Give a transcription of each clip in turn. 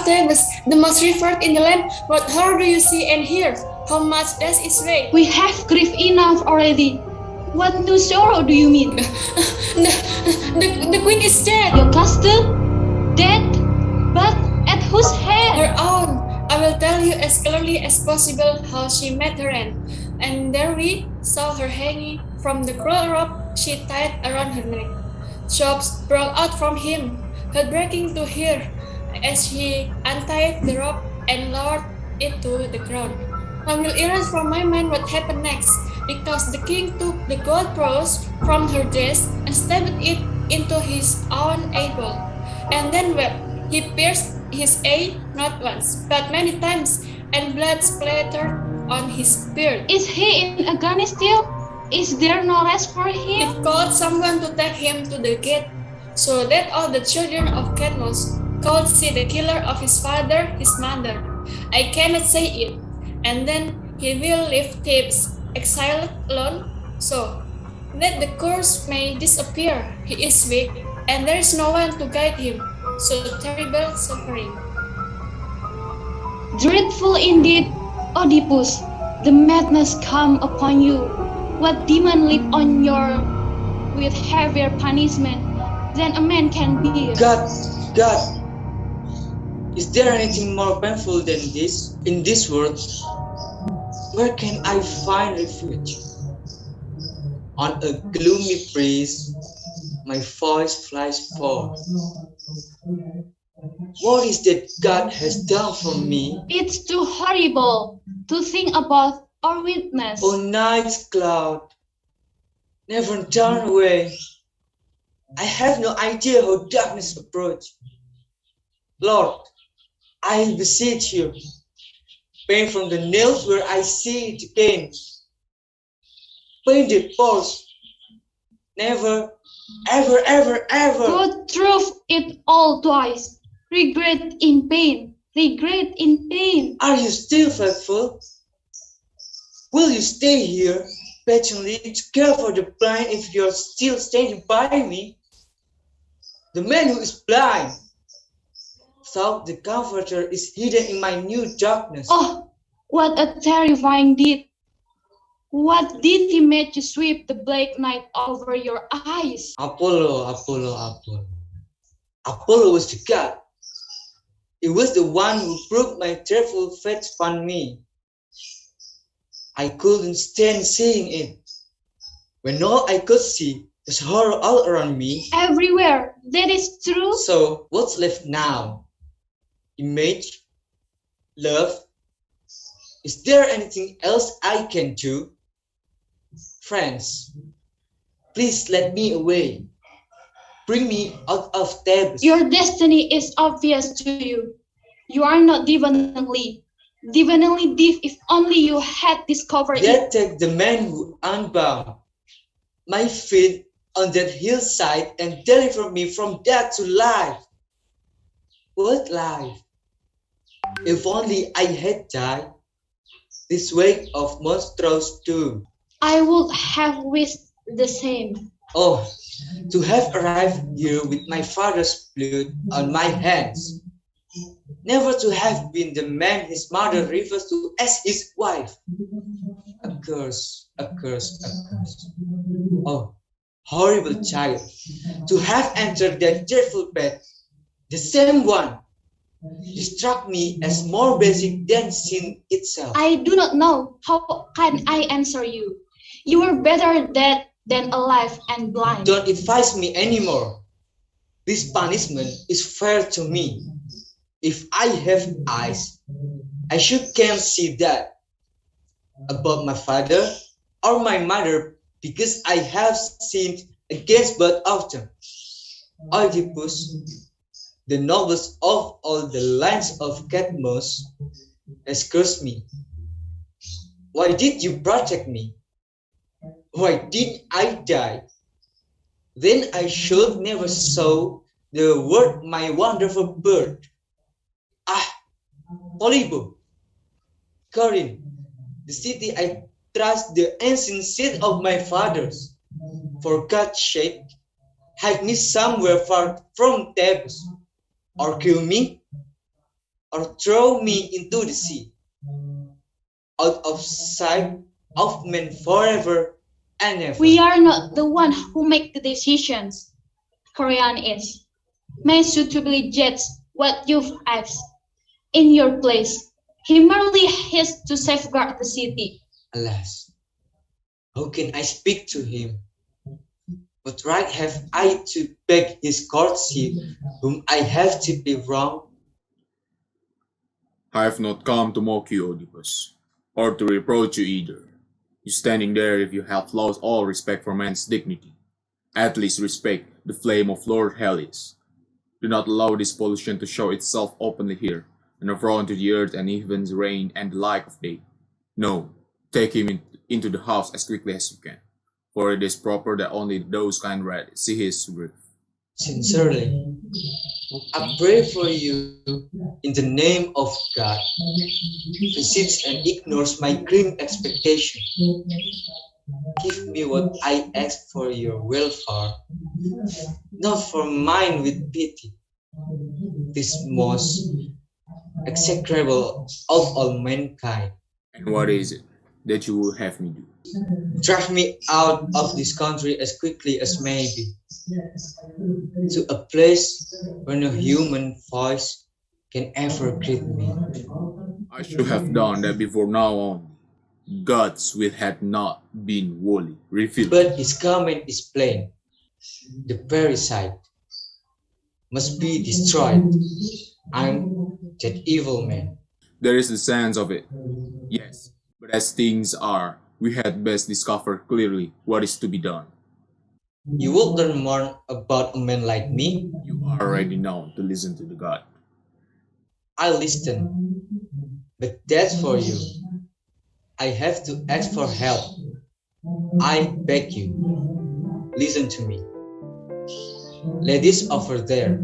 Thebes, the most revered in the land, what horror do you see and hear? How much does it weigh? We have grief enough already. What new sorrow do you mean? The queen is dead! Your castle? Dead? But at whose hand? Her own! I will tell you as clearly as possible how she met her end. And there we saw her hanging from the cruel rope she tied around her neck. Sobs broke out from him, heartbreaking to hear, as he untied the rope and lowered it to the ground. I will erase from my mind what happened next, because the king took the gold cross from her dress and stabbed it into his own eyeball, and then wept. He pierced his eye not once, but many times, and blood splattered on his beard. Is he in agony still? Is there no rest for him? It called someone to take him to the gate, so that all the children of Cadmos could see the killer of his father, his mother. I cannot say it. And then he will leave Thebes, exiled alone, so that the curse may disappear. He is weak, and there is no one to guide him. So terrible suffering. Dreadful indeed, Oedipus, the madness come upon you. What demon live on your with heavier punishment than a man can bear? God, is there anything more painful than this in this world? Where can I find refuge? On a gloomy breeze, my voice flies forth. What is that God has done for me? It's too horrible to think about or witness. O night's cloud, never turn away. I have no idea how darkness approaches. Lord, I beseech you, pain from the nails where I see it again. Pain that pulse, never, ever. Go through it all twice. Regret in pain. Regret in pain. Are you still faithful? Will you stay here patiently to care for the blind if you're still standing by me? The man who is blind thought the comforter is hidden in my new darkness. Oh, what a terrifying deed. What did he make you sweep the black night over your eyes? Apollo. Apollo was the god. It was the one who broke my dreadful faith upon me. I couldn't stand seeing it. When all I could see was horror all around me. Everywhere, that is true. So what's left now? Image? Love? Is there anything else I can do? Friends, please let me away. Bring me out of Thebes. Your destiny is obvious to you. You are not divinely deaf if only you had discovered Yet it. take the man who unbound my feet on that hillside and deliver me from death to life. What life? If only I had died this wake of monstrous doom. I would have wished the same. Oh, to have arrived here with my father's blood on my hands. Never to have been the man his mother refers to as his wife. A curse. Oh, horrible child, to have entered that dreadful bed, the same one. He struck me as more basic than sin itself. I do not know. How can I answer you? You were better dead than alive and blind. Don't advise me anymore. This punishment is fair to me. If I have eyes, I should can see that. About my father or my mother, because I have sinned against both of them. Oedipus, the noblest of all the lines of Cadmos, has cursed me. Why did you protect me? Why did I die? Then I should never saw the world my wonderful bird. Ah, Polybo, Corinth, the city I trust, the ancient seat of my fathers. For God's sake, hide me somewhere far from Thebes, or kill me. or throw me into the sea, out of sight of men forever and ever. We are not the one who make the decisions. Creon is. May suitably judge what you've asked. In your place, he merely has to safeguard the city. Alas, how can I speak to him? What right have I to beg his courtesy, whom I have deeply wronged? I have not come to mock you, Oedipus, or to reproach you either. You standing there if you have lost all respect for man's dignity. At least respect the flame of Lord Helios. Do not allow this pollution to show itself openly here, and affront to the earth and heavens, rain, and the like of day. No, take him into the house as quickly as you can, for it is proper that only those kind red see his grief. Sincerely, I pray for you in the name of God. Visits and ignores my grim expectation. Give me what I ask for your welfare, not for mine with pity. This most execrable of all mankind. And what is it that you would have me do? Drive me out of this country as quickly as may be, to a place where no human voice can ever greet me. I should have done that before now on. God's will had not been wholly revealed. But his comment is plain. The parasite must be destroyed. I'm that evil man. There is the sense of it, yes, but as things are, we had best discover clearly what is to be done. You will learn more about a man like me. You are ready now to listen to the God. I listen, but that's for you. I have to ask for help. I beg you, listen to me. Ladies over there,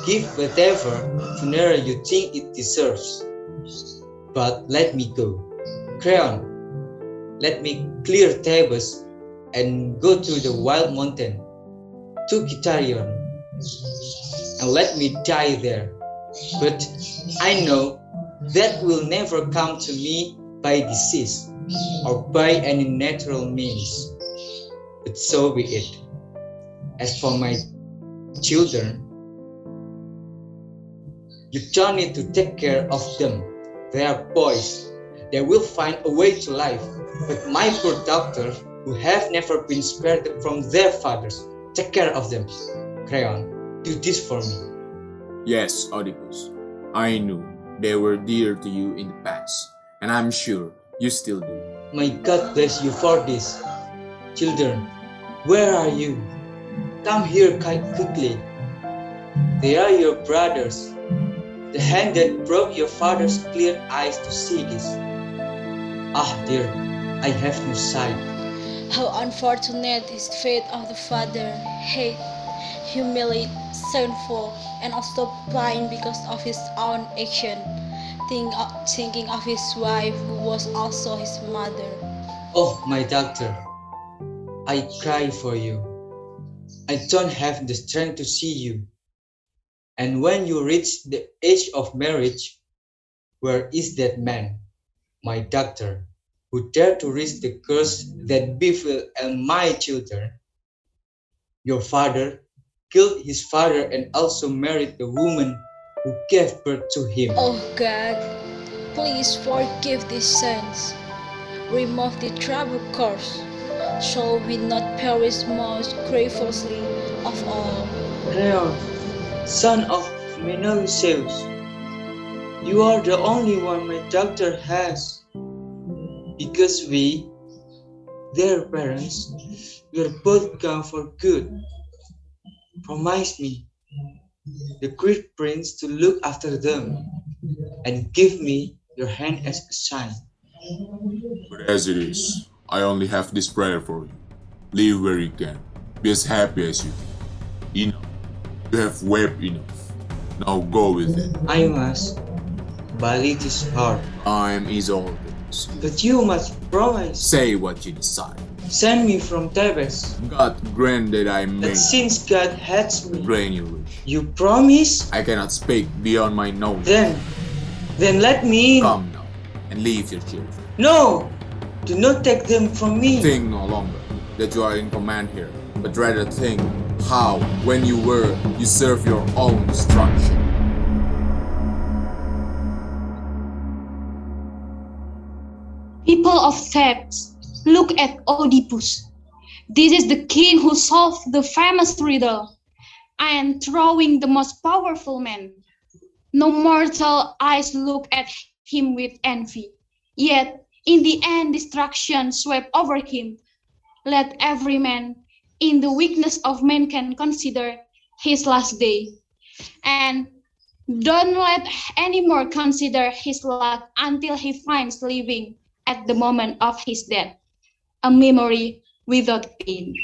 give whatever funeral you think it deserves. But let me go. Creon, let me clear tables and go to the wild mountain, to Kitarion, and let me die there. But I know that will never come to me by disease or by any natural means. But so be it. As for my children, you don't need to take care of them. They are boys. They will find a way to life. But my poor daughter, who have never been spared from their fathers, take care of them. Creon, do this for me. Yes, Oedipus, I knew they were dear to you in the past, and I'm sure you still do. May God bless you for this. Children, where are you? Come here quite quickly. They are your brothers. The hand that broke your father's clear eyes to see this. Ah, dear, I have no sight. How unfortunate is the fate of the father, hate, humiliate, sinful, and also blind because of his own action, thinking of his wife who was also his mother. Oh, my doctor, I cry for you. I don't have the strength to see you. And when you reach the age of marriage, where is that man, my doctor, who dared to risk the curse that befell my children? Your father killed his father and also married the woman who gave birth to him. Oh God, please forgive these sins. Remove the trouble curse. Shall we not perish most grievously of all? Creon, son of Menelaus, you are the only one my doctor has. Because we, their parents, were both gone for good. Promise me, the great prince, to look after them and give me your hand as a sign. But as it is, I only have this prayer for you. Live where you can. Be as happy as you can. Enough. You have wept enough. Now go with it. I must, but it is hard. Time is all things. But you must promise. Say what you decide. Send me from Thebes. God grant that I may But since God hates me, grant your wish. you promise? I cannot speak beyond my knowledge. Then Then let me in. Come now, and leave your children. No! Do not take them from me. Think no longer that you are in command here, but rather think how, when you were, you serve your own destruction. People of Thebes, look at Oedipus. This is the king who solved the famous riddle. I am throwing the most powerful man. No mortal eyes look at him with envy. Yet, in the end, destruction swept over him. Let every man, in the weakness of mankind, consider his last day. And don't let any more consider his luck until he finds living at the moment of his death, a memory without pain.